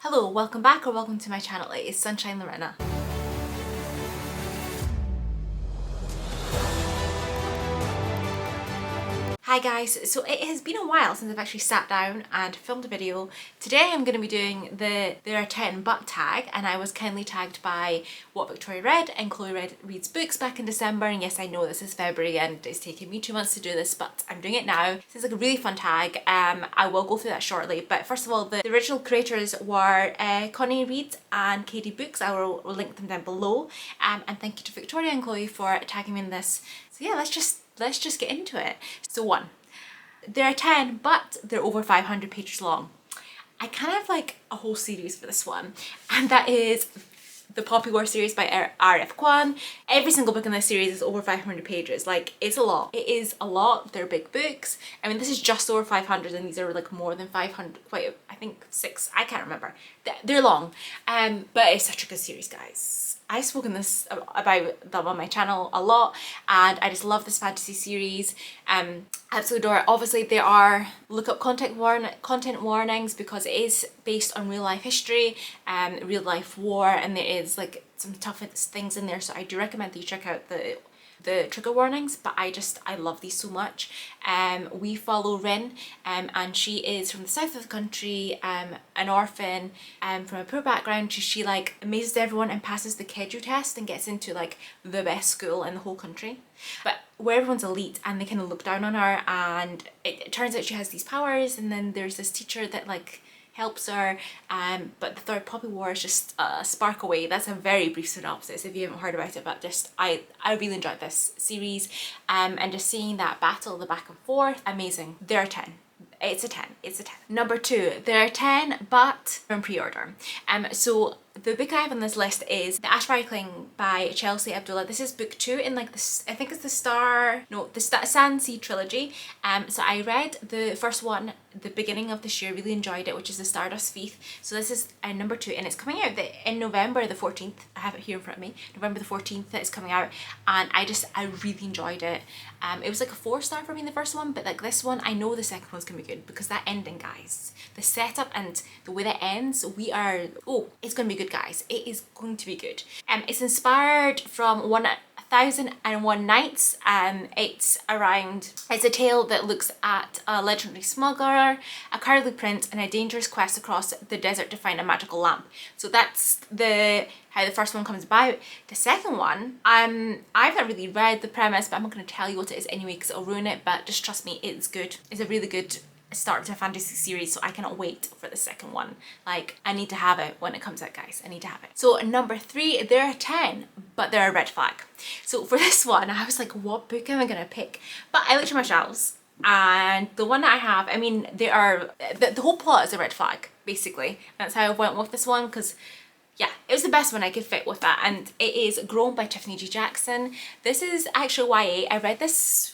Hello, welcome back or welcome to my channel. It is Sunshine Lorena. Hi guys, so it has been a while since I've actually sat down and filmed a video. Today I'm going to be doing the There Are 10 But tag, and I was kindly tagged by What Victoria Read and Chloe Reads Books back in December, and yes, I know this is February and it's taken me 2 months to do this, but I'm doing it now. This is like a really fun tag. I will go through that shortly, but first of all, the original creators were Connie Reed and Katie Books. I will link them down below, and thank you to Victoria and Chloe for tagging me in this. So yeah, let's just get into it. So 1. There are 10, but they're over 500 pages long. I kind of like a whole series for this one, and that is the Poppy War series by R.F. Kwan. Every single book in this series is over 500 pages. Like, it's a lot. It is a lot. They're big books. I mean, this is just over 500 and these are like more than 500, I think 6, I can't remember. They're long, but it's such a good series, guys. I've spoken about them on my channel a lot, and I just love this fantasy series. Absolutely adore it. Obviously there are look up content warnings because it is based on real life history, real life war, and there is like some tough things in there, so I do recommend that you check out the trigger warnings. But I love these so much. We follow Rin, and she is from the south of the country, an orphan, from a poor background. She like amazes everyone and passes the Keju test and gets into like the best school in the whole country, but where everyone's elite and they kind of look down on her, and it turns out she has these powers, and then there's this teacher that like helps her, but the third Poppy War is just a spark away. That's a very brief synopsis if you haven't heard about it, but just I really enjoyed this series, and just seeing that battle, the back and forth, amazing. There are 10. It's a 10. It's a 10. Number 2, there are 10 but from pre-order. So the book I have on this list is The Ashbury Cling by Chelsea Abdullah. This is book 2 in like this, I think it's the Sand Sea trilogy. So I read the first one the beginning of this year, really enjoyed it, which is the Stardust Thief. So this is number 2, and it's coming out in November the 14th. I have it here in front of me. November the 14th it's coming out, and I really enjoyed it. It was like a 4-star for me in the first one, but like this one, I know the second one's gonna be good because that ending, guys, the setup and the way that ends, it's gonna be good, guys. It is going to be good. It's inspired from 1001 Nights. It's a tale that looks at a legendary smuggler, a cowardly prince, and a dangerous quest across the desert to find a magical lamp. So that's how the first one comes about. The second one, I've not really read the premise, but I'm not going to tell you what it is anyway because it'll ruin it, but just trust me, it's good. It's a really good start to a fantasy series, so I cannot wait for the second one. Like, I need to have it when it comes out, guys. I need to have it. So number 3, there are 10, but they're a red flag. So for this one, I was like, what book am I gonna pick? But I looked at my shelves, and the one that I have, I mean, the whole plot is a red flag, basically. That's how I went with this one, because yeah, it was the best one I could fit with that, and it is Grown by Tiffany G. Jackson. This is actually YA. I read this,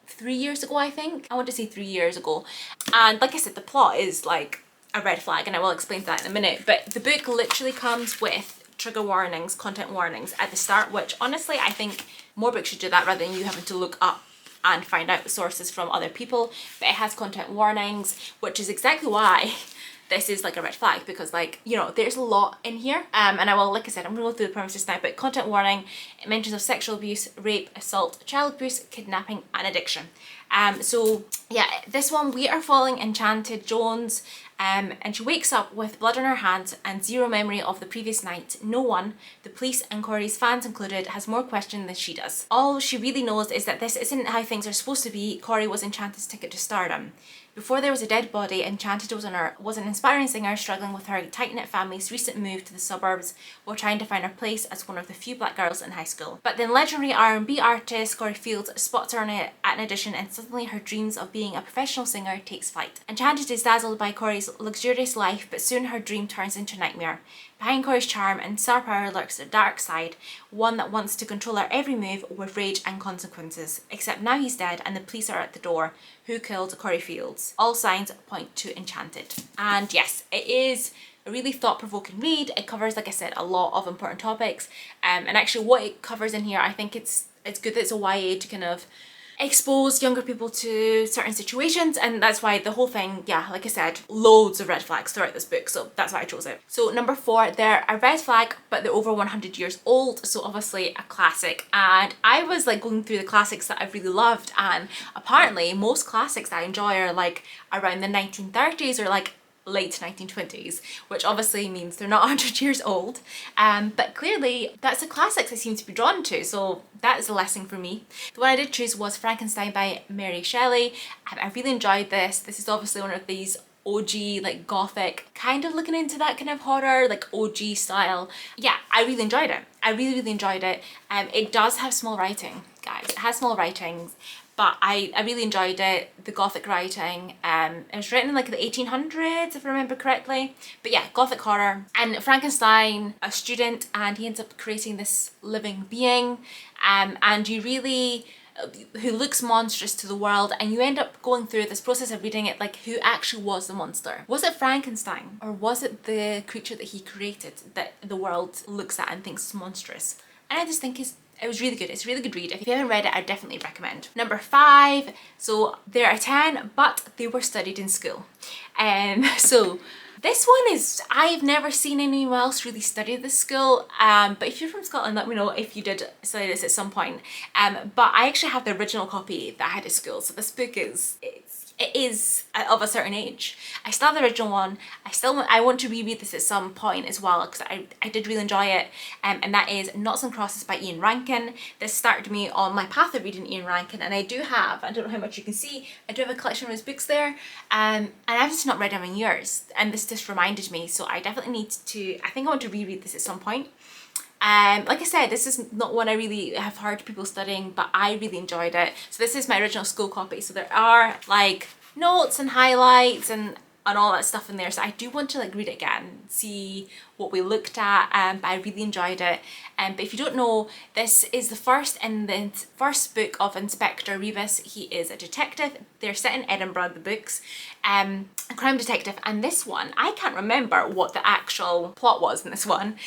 3 years ago, I think? I want to say 3 years ago. And like I said, the plot is like a red flag, and I will explain that in a minute, but the book literally comes with trigger warnings, content warnings at the start, which honestly, I think more books should do that rather than you having to look up and find out sources from other people. But it has content warnings, which is exactly why this is like a red flag, because like, you know, there's a lot in here, and I will, like I said, I'm gonna go through the premises now, but content warning, it mentions of sexual abuse, rape, assault, child abuse, kidnapping, and addiction. So yeah, this one, we are following Enchanted Jones, and she wakes up with blood on her hands and zero memory of the previous night. No one, the police and Corey's fans included, has more question than she does. All she really knows is that this isn't how things are supposed to be. Corey was Enchanted's ticket to stardom. Before there was a dead body, Enchanted was an inspiring singer struggling with her tight-knit family's recent move to the suburbs while trying to find her place as one of the few black girls in high school. But then legendary R&B artist Corey Fields spots her at an audition, and suddenly her dreams of being a professional singer takes flight. Enchanted is dazzled by Corey's luxurious life, but soon her dream turns into a nightmare. Behind Corey's charm and star power lurks a dark side, one that wants to control her every move with rage and consequences. Except now he's dead and the police are at the door. Who killed Corey Fields? All signs point to Enchanted. And yes, it is a really thought-provoking read. It covers, like I said, a lot of important topics. And actually what it covers in here, I think it's good that it's a YA to kind of expose younger people to certain situations, and that's why the whole thing, yeah, like I said, loads of red flags throughout this book, so that's why I chose it. So number 4, they're a red flag, but they're over 100 years old, so obviously a classic. And I was like going through the classics that I've really loved, and apparently most classics that I enjoy are like around the 1930s or like late 1920s, which obviously means they're not 100 years old, but clearly that's the classics I seem to be drawn to, so that is a lesson for me. The one I did choose was Frankenstein by Mary Shelley. I really enjoyed this. This is obviously one of these OG, like gothic, kind of looking into that kind of horror, like OG style. Yeah, I really enjoyed it. I really enjoyed it. It does have small writing, guys. It has small writings, but I really enjoyed it. The gothic writing, it was written in like the 1800s if I remember correctly, but yeah, gothic horror. And Frankenstein, a student, and he ends up creating this living being, and you really, who looks monstrous to the world, and you end up going through this process of reading it like who actually was the monster. Was it Frankenstein, or was it the creature that he created that the world looks at and thinks is monstrous? And I just think it was really good. It's a really good read. If you haven't read it, I definitely recommend. Number 5, so there are 10, but they were studied in school. So this one is, I've never seen anyone else really study this school, but if you're from Scotland, let me know if you did study this at some point. But I actually have the original copy that I had at school, so this book it is of a certain age. I still have the original one. I want to reread this at some point as well, because I did really enjoy it, and that is Noughts and Crosses by Ian Rankin. This started me on my path of reading Ian Rankin, and I don't know how much you can see, I do have a collection of his books there, and I've just not read them in years, and this just reminded me, so I definitely need to, I think I want to reread this at some point. Like I said, this is not one I really have heard people studying, but I really enjoyed it. So this is my original school copy, so there are like notes and highlights and all that stuff in there, so I do want to like read it again, see what we looked at, but I really enjoyed it. But if you don't know, this is the first book of Inspector Rebus. He is a detective. They're set in Edinburgh, the books, a crime detective, and this one, I can't remember what the actual plot was in this one,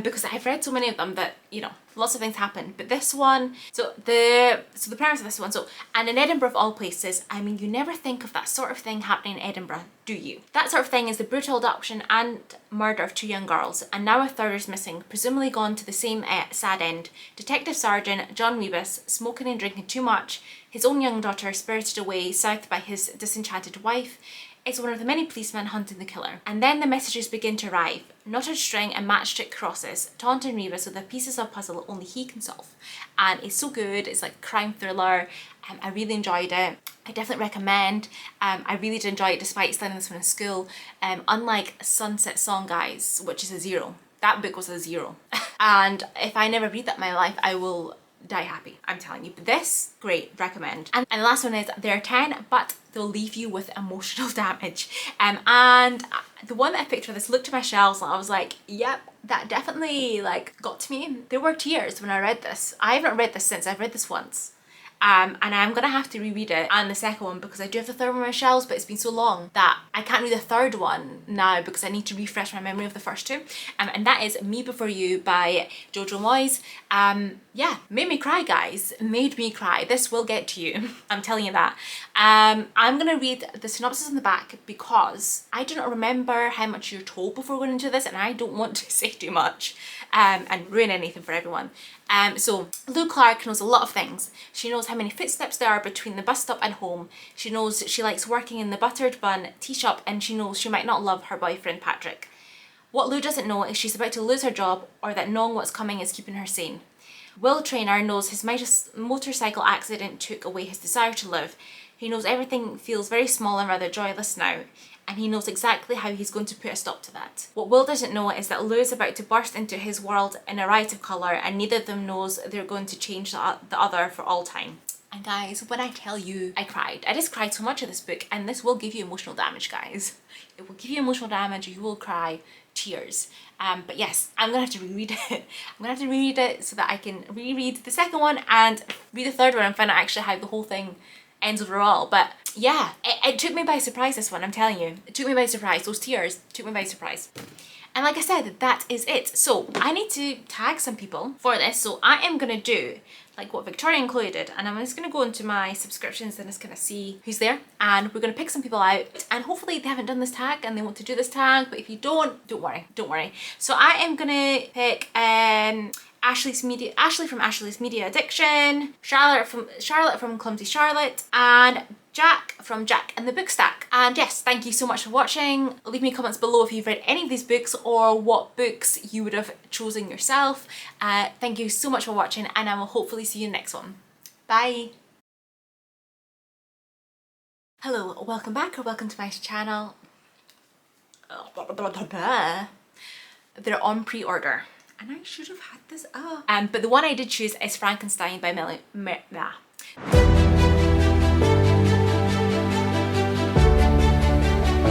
because I've read so many of them that, you know, lots of things happen. But this one, so the premise of this one, and in Edinburgh of all places, I mean, you never think of that sort of thing happening in Edinburgh, do you? That sort of thing is the brutal adoption and murder of 2 young girls, and now a third is missing, presumably gone to the same sad end. Detective Sergeant John Rebus, smoking and drinking too much, his own young daughter spirited away south by his disenchanted wife, is one of the many policemen hunting the killer. And then the messages begin to arrive. Knotted string and matchstick crosses, taunting Rebus with the pieces of puzzle only he can solve. And it's so good, it's like a crime thriller. I really enjoyed it. I definitely recommend. I really did enjoy it despite studying this one in school. Unlike Sunset Song, guys, which is a 0. That book was a 0. And if I never read that in my life, I will die happy, I'm telling you. But this, great, recommend. And the last one is there are 10, but they'll leave you with emotional damage. And the one that I picked for this looked at my shelves and I was like, yep, that definitely like got to me. There were tears when I read this. I haven't read this since. I've read this once. And I'm gonna have to reread it and the second one, because I do have the third one on my shelves, but it's been so long that I can't read the third one now because I need to refresh my memory of the first 2. And that is Me Before You by Jojo Moyes. Yeah, made me cry, guys. Made me cry. This will get to you. I'm telling you that. I'm gonna read the synopsis on the back because I do not remember how much you're told before going into this, and I don't want to say too much and ruin anything for everyone. So Lou Clark knows a lot of things. She knows how many footsteps there are between the bus stop and home. She knows she likes working in the buttered bun tea shop, and she knows she might not love her boyfriend Patrick. What Lou doesn't know is she's about to lose her job, or that knowing what's coming is keeping her sane. Will Traynor knows his motorcycle accident took away his desire to live. He knows everything feels very small and rather joyless now, and he knows exactly how he's going to put a stop to that. What Will doesn't know is that Lou is about to burst into his world in a riot of colour, and neither of them knows they're going to change the other for all time. And guys, when I tell you I cried, I just cried so much of this book, and this will give you emotional damage, guys. It will give you emotional damage, you will cry tears. But yes, I'm gonna have to reread it. I'm gonna have to reread it so that I can reread the second one and read the third one and find out actually how the whole thing ends overall. But yeah, it took me by surprise, this one, I'm telling you. It took me by surprise. Those tears took me by surprise. And like I said, that is it. So I need to tag some people for this. So I am gonna do like what Victoria and Chloe did, and I'm just gonna go into my subscriptions and just kind of see who's there, and we're gonna pick some people out, and hopefully they haven't done this tag and they want to do this tag, but if you don't worry. So I am gonna pick Ashley from Ashley's Media Addiction, Charlotte from Clumsy Charlotte, and Jack from Jack and the Book Stack. And yes, thank you so much for watching. Leave me comments below if you've read any of these books or what books you would have chosen yourself. Thank you so much for watching, and I will hopefully see you in the next one. Bye! Hello, welcome back or welcome to my channel. They're on pre-order. And I should have had this up. But the one I did choose is Frankenstein by